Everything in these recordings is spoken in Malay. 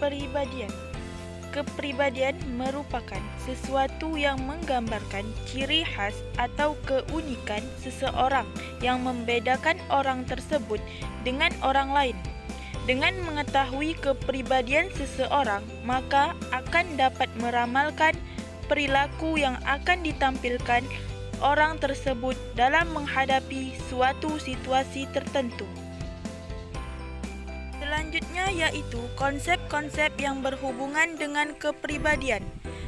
Kepribadian. Kepribadian merupakan sesuatu yang menggambarkan ciri khas atau keunikan seseorang yang membedakan orang tersebut dengan orang lain. Dengan mengetahui kepribadian seseorang, maka akan dapat meramalkan perilaku yang akan ditampilkan orang tersebut dalam menghadapi suatu situasi tertentu. Selanjutnya yaitu konsep-konsep yang berhubungan dengan kepribadian.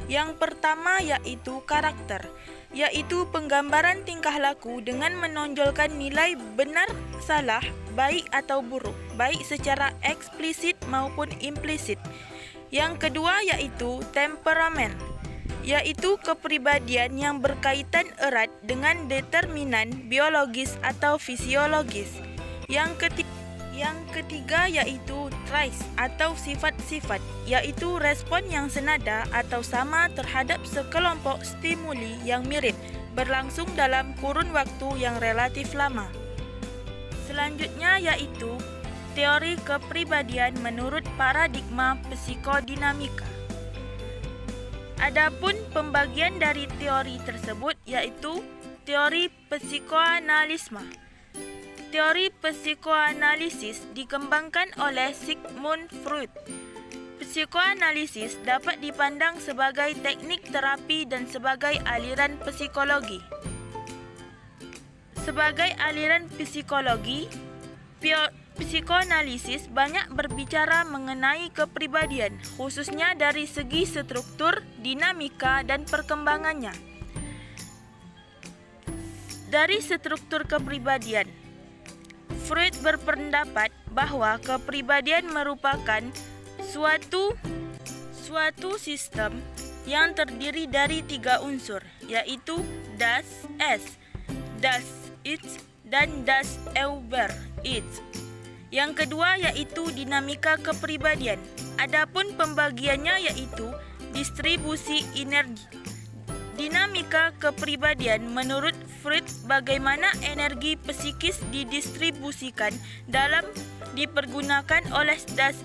Yang pertama yaitu karakter, yaitu penggambaran tingkah laku dengan menonjolkan nilai benar, salah, baik atau buruk, baik secara eksplisit maupun implisit. Yang kedua yaitu temperamen, yaitu kepribadian yang berkaitan erat dengan determinan biologis atau fisiologis. Yang ketiga yaitu traits atau sifat-sifat, yaitu respon yang senada atau sama terhadap sekelompok stimuli yang mirip, berlangsung dalam kurun waktu yang relatif lama. Selanjutnya yaitu teori kepribadian menurut paradigma psikodinamika. Adapun pembagian dari teori tersebut yaitu teori psikoanalisme. Teori psikoanalisis dikembangkan oleh Sigmund Freud. Psikoanalisis dapat dipandang sebagai teknik terapi dan sebagai aliran psikologi. Sebagai aliran psikologi, psikoanalisis banyak berbicara mengenai kepribadian, khususnya dari segi struktur, dinamika, dan perkembangannya. Dari struktur kepribadian, Freud berpendapat bahwa kepribadian merupakan suatu sistem yang terdiri dari 3 unsur, yaitu das Ich, dan das Ich. Yang kedua yaitu dinamika kepribadian. Adapun pembagiannya yaitu distribusi energi. Dinamika kepribadian menurut Freud bagaimana energi psikis didistribusikan dalam dipergunakan oleh das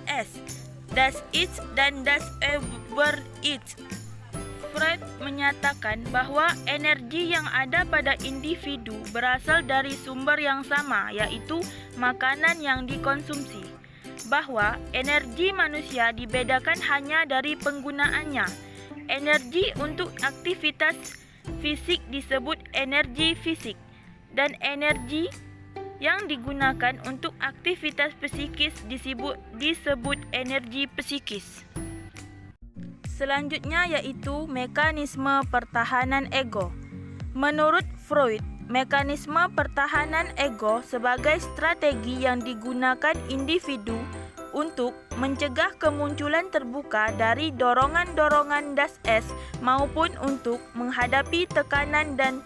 Ich dan das Ich. Freud menyatakan bahwa energi yang ada pada individu berasal dari sumber yang sama, yaitu makanan yang dikonsumsi. Bahwa energi manusia dibedakan hanya dari penggunaannya. Energi untuk aktivitas fisik disebut energi fisik, dan energi yang digunakan untuk aktivitas psikis disebut energi psikis. Selanjutnya yaitu mekanisme pertahanan ego. Menurut Freud, mekanisme pertahanan ego sebagai strategi yang digunakan individu untuk mencegah kemunculan terbuka dari dorongan-dorongan das maupun untuk menghadapi tekanan dan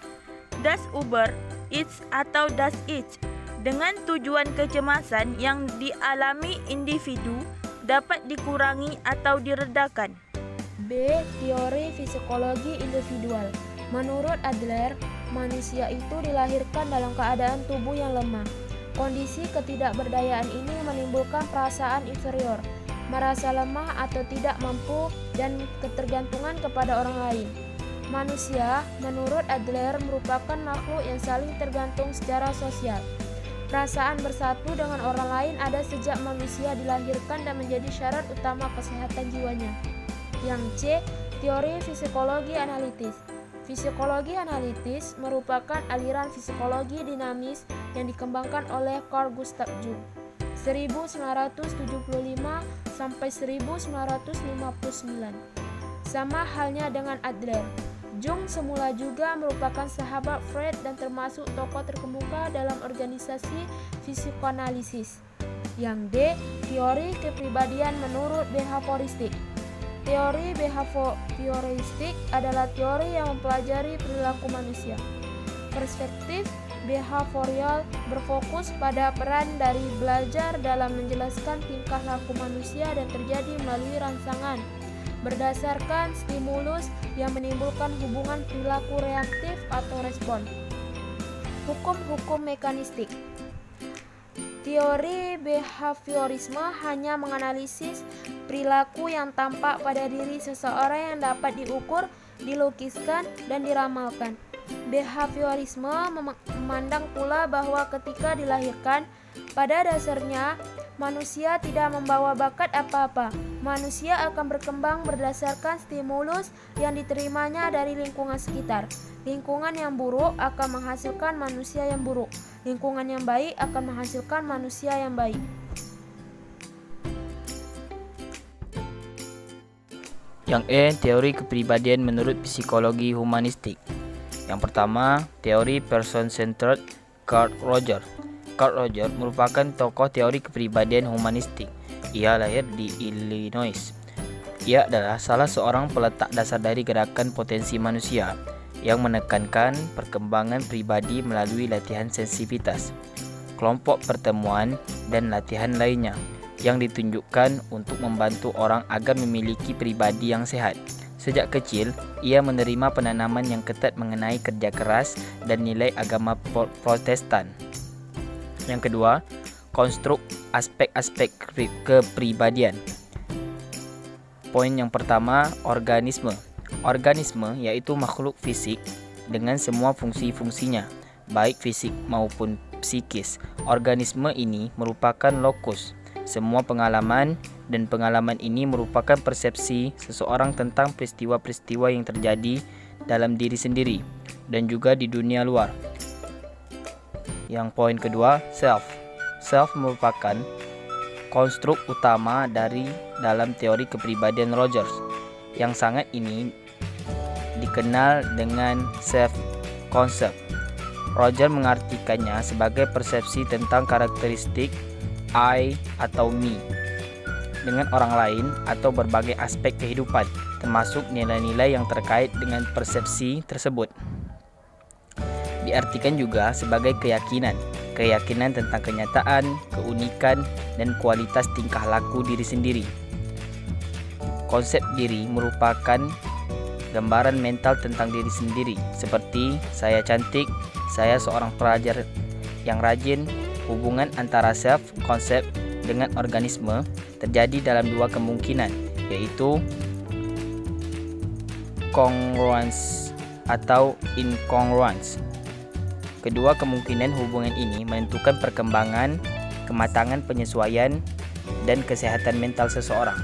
das Ich atau das Ich dengan tujuan kecemasan yang dialami individu dapat dikurangi atau diredakan. B. Teori psikologi individual. Menurut Adler, manusia itu dilahirkan dalam keadaan tubuh yang lemah. Kondisi ketidakberdayaan ini menimbulkan perasaan inferior, merasa lemah atau tidak mampu, dan ketergantungan kepada orang lain. Manusia, menurut Adler, merupakan makhluk yang saling tergantung secara sosial. Perasaan bersatu dengan orang lain ada sejak manusia dilahirkan dan menjadi syarat utama kesehatan jiwanya. Yang C. Teori psikologi analitis. Psikologi analitis merupakan aliran psikologi dinamis yang dikembangkan oleh Carl Gustav Jung 1975 sampai 1959. Sama halnya dengan Adler, Jung semula juga merupakan sahabat Freud dan termasuk tokoh terkemuka dalam organisasi psikoanalisis. Yang D. Teori kepribadian menurut behavioristik. Teori behavioristik adalah teori yang mempelajari perilaku manusia. Perspektif behavioral berfokus pada peran dari belajar dalam menjelaskan tingkah laku manusia dan terjadi melalui rangsangan berdasarkan stimulus yang menimbulkan hubungan perilaku reaktif atau respon. Hukum-hukum mekanistik. Teori behaviorisme hanya menganalisis perilaku yang tampak pada diri seseorang yang dapat diukur, dilukiskan, dan diramalkan. Behaviorisme memandang pula bahwa ketika dilahirkan, pada dasarnya manusia tidak membawa bakat apa-apa. Manusia akan berkembang berdasarkan stimulus yang diterimanya dari lingkungan sekitar. Lingkungan yang buruk akan menghasilkan manusia yang buruk. Lingkungan yang baik akan menghasilkan manusia yang baik. Yang E, teori kepribadian menurut psikologi humanistik. Yang pertama, teori person-centered Carl Rogers. Carl Rogers merupakan tokoh teori kepribadian humanistik. Ia lahir di Illinois. Ia adalah salah seorang peletak dasar dari gerakan potensi manusia yang menekankan perkembangan pribadi melalui latihan sensitivitas, kelompok pertemuan, dan latihan lainnya yang ditunjukkan untuk membantu orang agar memiliki pribadi yang sehat. Sejak kecil, ia menerima penanaman yang ketat mengenai kerja keras dan nilai agama Protestan. Yang kedua, konstruk aspek-aspek kepribadian. Poin yang pertama, organisme. Organisme yaitu makhluk fisik dengan semua fungsi-fungsinya, baik fisik maupun psikis. Organisme ini merupakan lokus semua pengalaman, dan pengalaman ini merupakan persepsi seseorang tentang peristiwa-peristiwa yang terjadi dalam diri sendiri dan juga di dunia luar. Yang poin kedua, self. Self merupakan konstruk utama dalam teori kepribadian Rogers. Yang sangat ini dikenal dengan self concept. Rogers mengartikannya sebagai persepsi tentang karakteristik I atau me dengan orang lain atau berbagai aspek kehidupan, termasuk nilai-nilai yang terkait dengan persepsi tersebut. Diartikan juga sebagai keyakinan tentang kenyataan, keunikan, dan kualitas tingkah laku diri sendiri. Konsep diri merupakan gambaran mental tentang diri sendiri, seperti saya cantik, saya seorang pelajar yang rajin. Hubungan antara self-konsep dengan organisme terjadi dalam dua kemungkinan, yaitu congruence atau incongruence. Kedua kemungkinan hubungan ini menentukan perkembangan, kematangan penyesuaian, dan kesehatan mental seseorang.